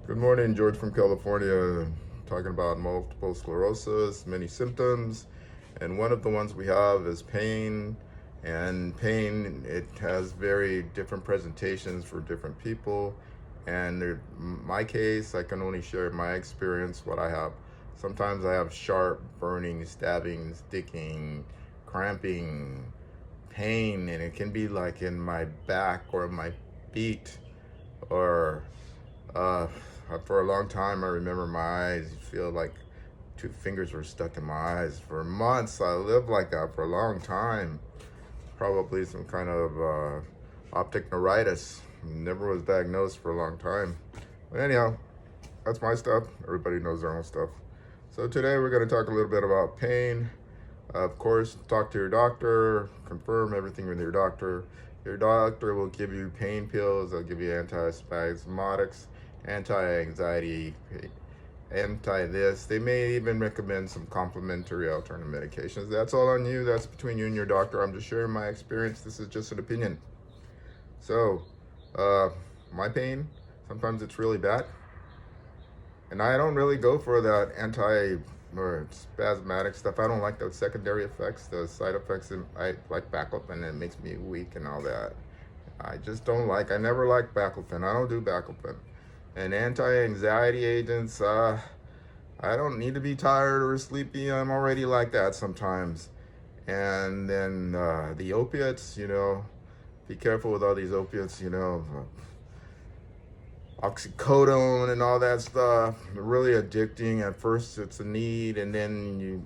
Good morning, George from California, talking about multiple sclerosis, many symptoms, and one of the ones we have is pain. And pain, it has very different presentations for different people. And in my case, I can only share my experience, what I have. Sometimes I have sharp, burning, stabbing, sticking, cramping, pain, and it can be like in my back or my feet or uh, for a long time. I remember my eyes feel like two fingers were stuck in my eyes. For months, I lived like that for a long time. Probably some kind of optic neuritis. Never was diagnosed for a long time. But anyhow, that's my stuff. Everybody knows their own stuff. So today we're going to talk a little bit about pain. Of course, talk to your doctor, confirm everything with your doctor. Your doctor will give you pain pills, they'll give you antispasmodics, anti-anxiety, anti-this. They may even recommend some complementary alternative medications. That's all on you. That's between you and your doctor. I'm just sharing my experience. This is just an opinion. So, my pain, sometimes it's really bad. And I don't really go for that or spasmodic stuff. I don't like those secondary effects, the side effects. I like baclofen, and it makes me weak and all that. I just don't like, I never liked baclofen. I don't do baclofen. And anti-anxiety agents, I don't need to be tired or sleepy. I'm already like that sometimes. And then the opiates, be careful with all these opiates, oxycodone and all that stuff. Really addicting. At first it's a need, and then you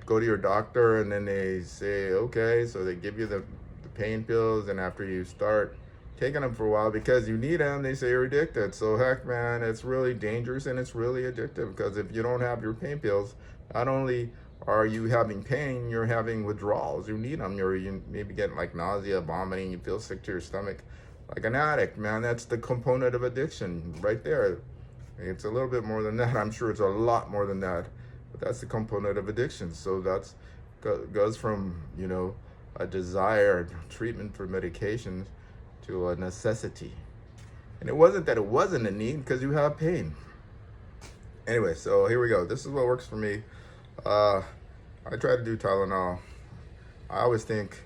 go to your doctor, and then they say, okay, so they give you the pain pills, and after you start taking them for a while because you need them, they say you're addicted. So heck, man, it's really dangerous and it's really addictive, because if you don't have your pain pills, not only are you having pain, you're having withdrawals. You need them. You maybe getting like nausea, vomiting, you feel sick to your stomach. Like an addict, man, that's the component of addiction right there. It's a little bit more than that. I'm sure it's a lot more than that, but that's the component of addiction. So that's goes from, a desired treatment for medications to a necessity. And it wasn't that it wasn't a need, because you have pain. Anyway, so here we go. This is what works for me. I try to do Tylenol. I always think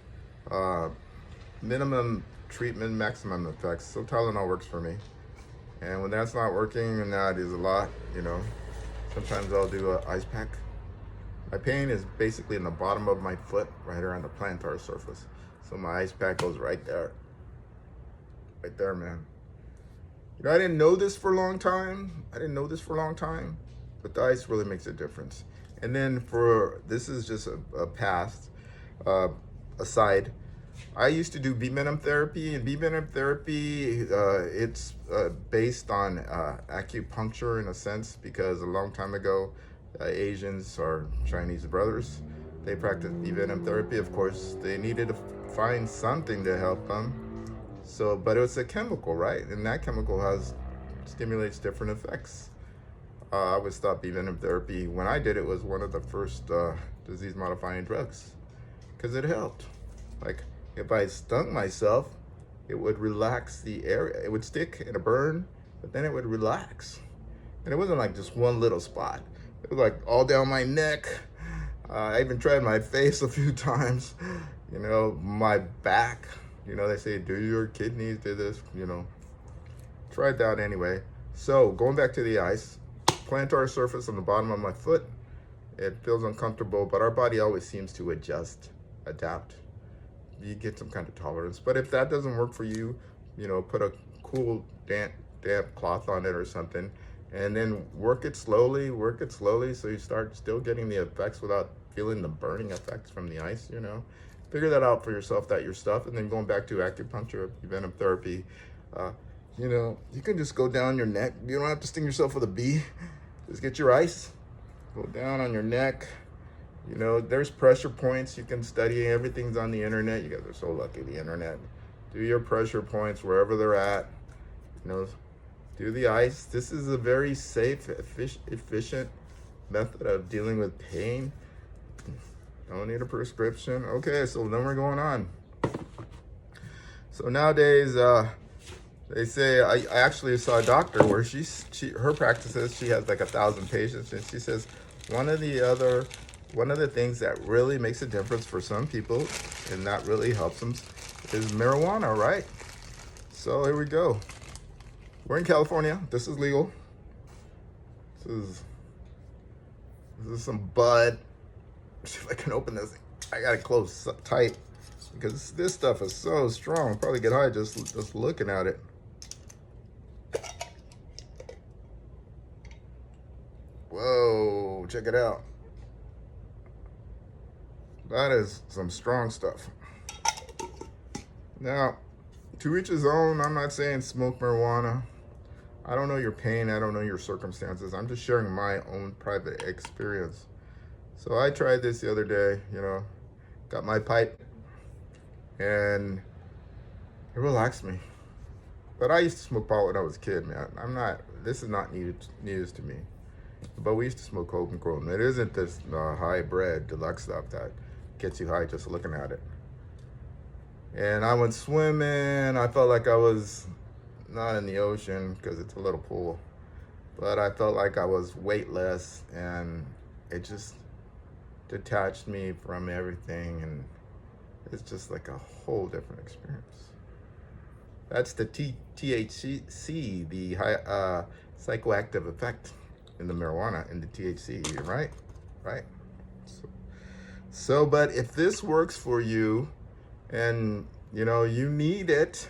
minimum treatment, maximum effects. So Tylenol works for me. And when that's not working, and that is a lot, sometimes I'll do an ice pack. My pain is basically in the bottom of my foot, right around the plantar surface. So my ice pack goes right there. Right there, man. I didn't know this for a long time. But the ice really makes a difference. And then this is just a past aside. I used to do venom therapy, and venom therapy, it's based on acupuncture in a sense, because a long time ago, Asians or Chinese brothers, they practiced venom therapy. Of course, they needed to find something to help them. So, but it was a chemical, right? And that chemical stimulates different effects. I always thought venom therapy, when I did it, was one of the first disease-modifying drugs, because it helped. Like, if I stung myself, it would relax the area. It would stick and burn, but then it would relax. And it wasn't like just one little spot. It was like all down my neck. I even tried my face a few times. My back. They say, do your kidneys, do this, Tried that anyway. So, going back to the ice, plantar surface on the bottom of my foot, it feels uncomfortable, but our body always seems to adapt. You get some kind of tolerance. But if that doesn't work for you, put a cool, damp cloth on it or something, and then work it slowly, so you start still getting the effects without feeling the burning effects from the ice, Figure that out for yourself, your stuff. And then going back to acupuncture, venom therapy, you can just go down your neck. You don't have to sting yourself with a bee. Just get your ice, go down on your neck. There's pressure points you can study. Everything's on the internet. You guys are so lucky, the internet. Do your pressure points wherever they're at. Do the ice. This is a very safe, efficient method of dealing with pain. Don't need a prescription. Okay, so then we're going on. So nowadays, They say I actually saw a doctor where her practices, she has like 1,000 patients, and she says one of the things that really makes a difference for some people, and that really helps them, is marijuana, right? So here we go. We're in California. This is legal. This is some bud. Let's see if I can open this. I got it closed tight because this stuff is so strong. I'll probably get high just looking at it. Whoa, check it out. That is some strong stuff. Now, to each his own. I'm not saying smoke marijuana. I don't know your pain. I don't know your circumstances. I'm just sharing my own private experience. So I tried this the other day, got my pipe, and it relaxed me. But I used to smoke pot when I was a kid, man. This is not news to me. But we used to smoke homegrown. It isn't this high-bred deluxe stuff that gets you high just looking at it. And I went swimming. I felt like I was not in the ocean because it's a little pool. But I felt like I was weightless, and it just detached me from everything, and it's just like a whole different experience. That's the THC, the high psychoactive effect in the marijuana, in the THC, right? So, but if this works for you, and you need it,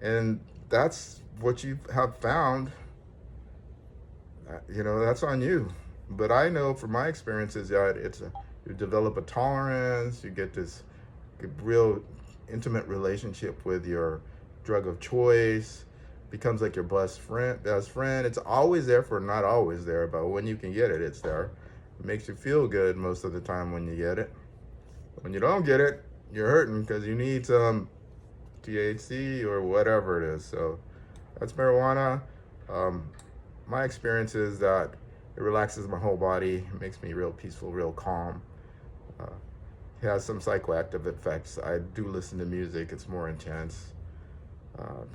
and that's what you have found, that's on you. But I know from my experiences that you develop a tolerance, you get this real intimate relationship with your drug of choice, becomes like your best friend. It's always there, for not always there, but when you can get it, it's there. It makes you feel good most of the time when you get it. When you don't get it, you're hurting because you need some THC or whatever it is. So that's marijuana. My experience is that it relaxes my whole body. It makes me real peaceful, real calm. It has some psychoactive effects. I do listen to music. It's more intense.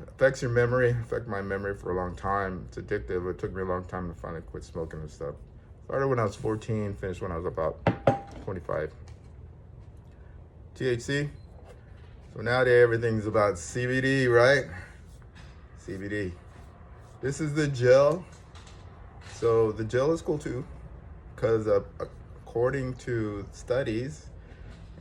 Affects your memory. Affected my memory for a long time. It's addictive. It took me a long time to finally quit smoking and stuff. Started when I was 14, finished when I was about 25. THC. So nowadays everything's about CBD, right? CBD. This is the gel. So the gel is cool too, because according to studies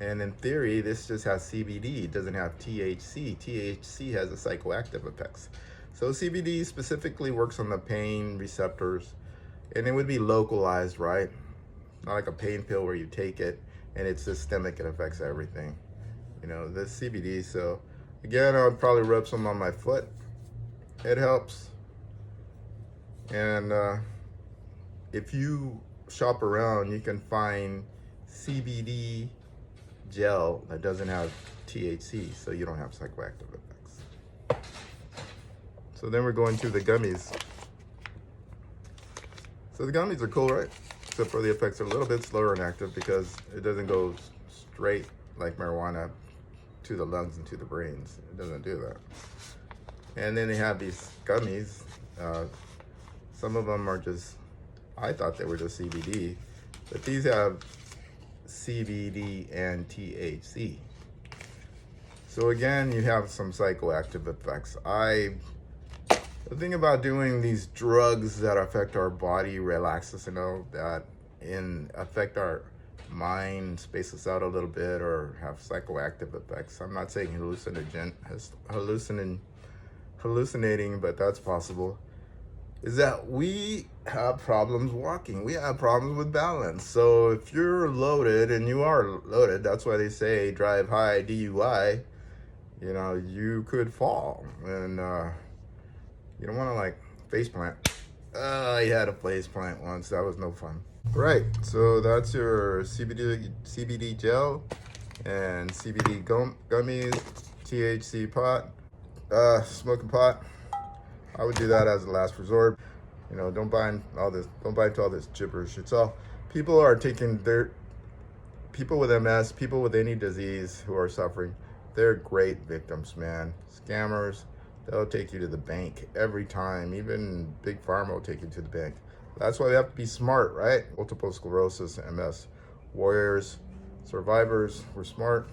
and in theory, this just has CBD. It doesn't have THC. THC has a psychoactive effects. So CBD specifically works on the pain receptors, and it would be localized, right? Not like a pain pill where you take it and it's systemic. It affects everything. The CBD. So again, I'll probably rub some on my foot. It helps. And if you shop around, you can find CBD gel that doesn't have THC, so you don't have psychoactive effects. So then we're going to the gummies. So the gummies are cool, right? Except for the effects are a little bit slower and active because it doesn't go straight like marijuana to the lungs and to the brains. It doesn't do that. And then they have these gummies. Some of them are just, I thought they were just CBD, but these have CBD and THC. So again, you have some psychoactive effects. The thing about doing these drugs that affect our body, relax us, that affect our mind, space us out a little bit, or have psychoactive effects. I'm not saying hallucinating, but that's possible. Is that we have problems walking. We have problems with balance. So if you're loaded, and you are loaded, that's why they say drive high, DUI, you could fall. And you don't want to face plant. I had a face plant once. That was no fun. Right, so that's your CBD gel and CBD gummies, THC pot, smoking pot. I would do that as a last resort. Don't buy into all this gibberish. It's all people are taking people with MS, people with any disease who are suffering. They're great victims, man. Scammers, they'll take you to the bank every time. Even Big Pharma will take you to the bank. That's why we have to be smart, right? Multiple sclerosis, MS. Warriors, survivors, we're smart.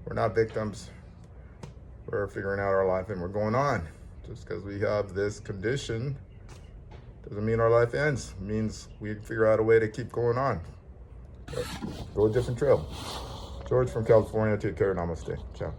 We're not victims. We're figuring out our life and we're going on. Just because we have this condition doesn't mean our life ends. It means we figure out a way to keep going on. But go a different trail. George from California, take care, namaste. Ciao.